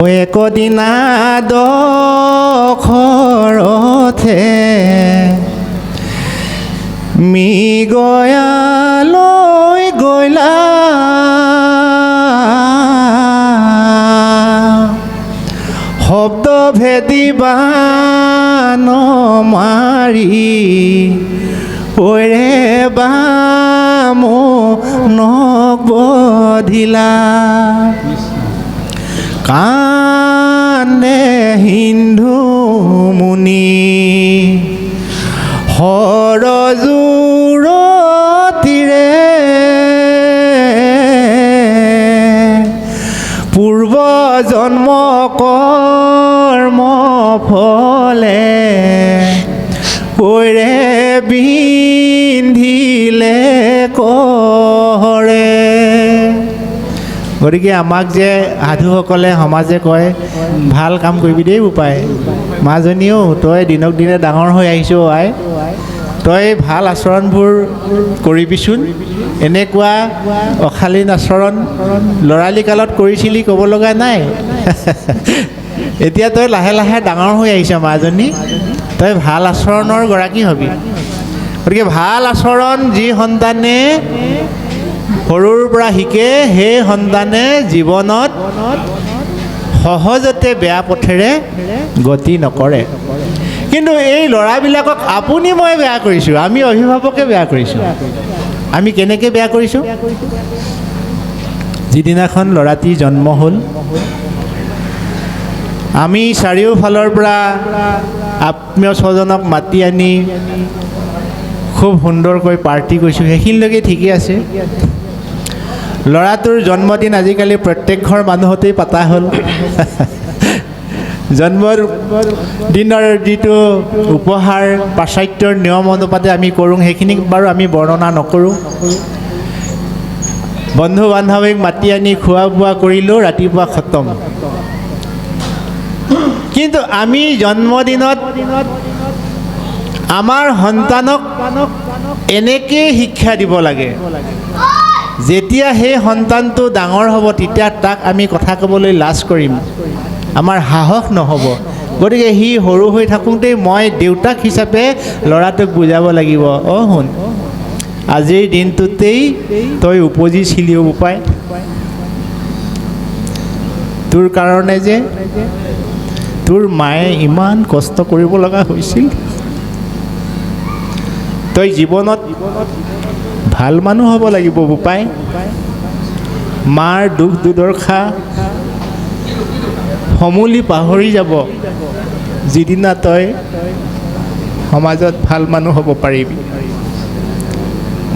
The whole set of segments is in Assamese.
একদিনা দখৰথে মৃগয়ালৈ গ'লা শব্দ ভেদি বান মাৰি ওৰে বামনক বধিলা কান্দে সিন্ধু মুনি সৰজুৰ তীৰে পূৰ্ব জন্ম কৰ্ম ফলে ওৰে বিন্ধিলে কৰে। গতিকে আমাক যে সাধুসকলে সমাজে কয় ভাল কাম কৰিবি দেই বোপাই, মাজনীও তই দিনক দিনে ডাঙৰ হৈ আহিছ আই, তই ভাল আচৰণবোৰ কৰিবিচোন। এনেকুৱা অশালীন আচৰণ ল'ৰালি কালত কৰিছিলি ক'ব লগা নাই। এতিয়া তই লাহে লাহে ডাঙৰ হৈ আহিছ মাজনী, তই ভাল আচৰণৰ গৰাকী হবি। গতিকে ভাল আচৰণ যি সন্তানে সৰুৰ পৰা শিকে সেই সন্তানে জীৱনত সহজতে বেয়া পথেৰে গতি নকৰে। কিন্তু এই ল'ৰাবিলাকক আপুনি মই বেয়া কৰিছোঁ, আমি অভিভাৱকে বেয়া কৰিছোঁ। আমি কেনেকৈ বেয়া কৰিছোঁ? যিদিনাখন ল'ৰাটি জন্ম হ'ল আমি চাৰিওফালৰ পৰা আত্মীয় স্বজনক মাতি আনি খুব সুন্দৰকৈ পাৰ্টি কৰিছোঁ, সেইখিনিলৈকে ঠিকেই আছে। ল'ৰাটোৰ জন্মদিন আজিকালি প্ৰত্যেক ঘৰ মানুহতেই পতা হ'ল। জন্মদিনৰ যিটো উপহাৰ পাশ্চাত্যৰ নিয়ম অনুপাতে আমি কৰোঁ, সেইখিনিক বাৰু আমি বৰ্ণনা নকৰোঁ। বন্ধু বান্ধৱীক মাতি আনি খোৱা বোৱা কৰিলোঁ, ৰাতিপুৱা খতম। কিন্তু আমি জন্মদিনত আমাৰ সন্তানক এনেকৈ শিক্ষা দিব লাগে, যেতিয়া সেই সন্তানটো ডাঙৰ হ'ব তেতিয়া তাক আমি কথা ক'বলৈ লাজ কৰিম, আমাৰ সাহস নহ'ব। গতিকে সি সৰু হৈ থাকোঁতেই মই দেউতাক হিচাপে ল'ৰাটোক বুজাব লাগিব, অঁ শুন আজিৰ দিনটোতেই তই উপজিছিলি বোপাই, তোৰ কাৰণে যে তোৰ মায়ে ইমান কষ্ট কৰিব লগা হৈছিল, তই জীৱনত ভাল মানুহ হ'ব লাগিব বোপাই। মাৰ দুখ দুৰ্দশা সমূলি পাহৰি যাব যিদিনা তই সমাজত ভাল মানুহ হ'ব পাৰিবি।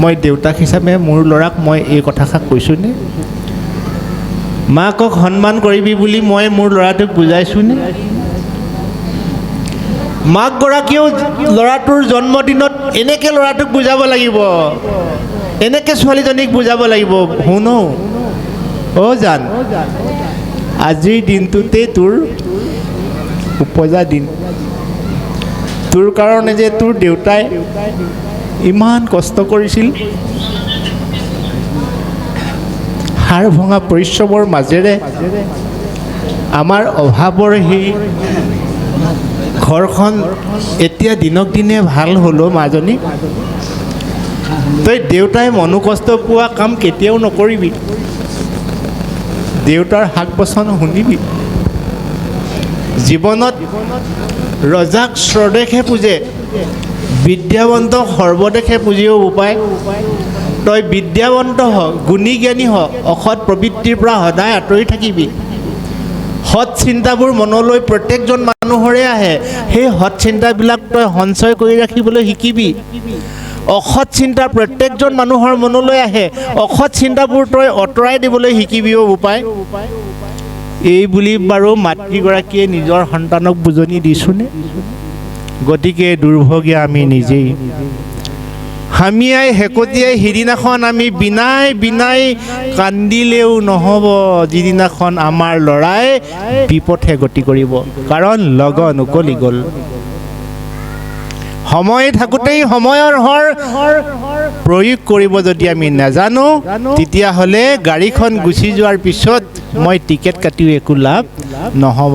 মই দেউতাক হিচাপে মোৰ ল'ৰাক মই এই কথাষাৰ কৈছোঁনে? মাকক সন্মান কৰিবি বুলি মই মোৰ ল'ৰাটোক বুজাইছোঁনে? মাকগৰাকীয়েও ল'ৰাটোৰ জন্মদিনত এনেকৈ ল'ৰাটোক বুজাব লাগিব, এনেকৈ ছোৱালীজনীক বুজাব লাগিব, শুন অ' জান আজিৰ দিনটোতেই তোৰ উপজা দিন, তোৰ কাৰণে যে তোৰ দেউতাই ইমান কষ্ট কৰিছিল, হাড় ভঙা পৰিশ্ৰমৰ মাজেৰে আমাৰ অভাৱৰ সেই ঘৰখন এতিয়া দিনক দিনে ভাল হ'লো মাজনী। তই দেউতাই মনোকষ্ট পোৱা কাম কেতিয়াও নকৰিবি, দেউতাৰ শাক বচন শুনিবি। জীৱনত ৰজাক স্বদেশে পূজে, বিদ্যাৱন্তক সৰ্বদেশে পুজিও উপায়। তই বিদ্যাৱন্ত হ, গুণী জ্ঞানী হ, অসৎ প্ৰবৃত্তিৰ পৰা সদায় আঁতৰি থাকিবি। সৎ চিন্তাবোৰ মনলৈ প্ৰত্যেকজন মানুহৰে আহে, সেই সৎ চিন্তাবিলাক তই সঞ্চয় কৰি ৰাখিবলৈ শিকিবি। অসৎ চিন্তা প্ৰত্যেকজন মানুহৰ মনলৈ আহে, অসৎ চিন্তাবোৰ তই আঁতৰাই দিবলৈ শিকিবি অ' বোপাই। এই বুলি বাৰু মাতৃগৰাকীয়ে নিজৰ সন্তানক বুজনি দিছোঁনে? গতিকে দুৰ্ভগীয়া আমি নিজেই। হামিয়াই হেকটিয়াই সিদিনাখন আমি বিনাই বিনাই কান্দিলেও নহ'ব যিদিনাখন আমাৰ ল'ৰাই বিপথে গতি কৰিব, কাৰণ লগন উকলি গ'ল। সময় থাকোঁতেই সময়ৰ প্ৰয়োগ কৰিব যদি আমি নাজানো, তেতিয়াহ'লে গাড়ীখন গুচি যোৱাৰ পিছত মই টিকেট কাটিও একো লাভ নহ'ব।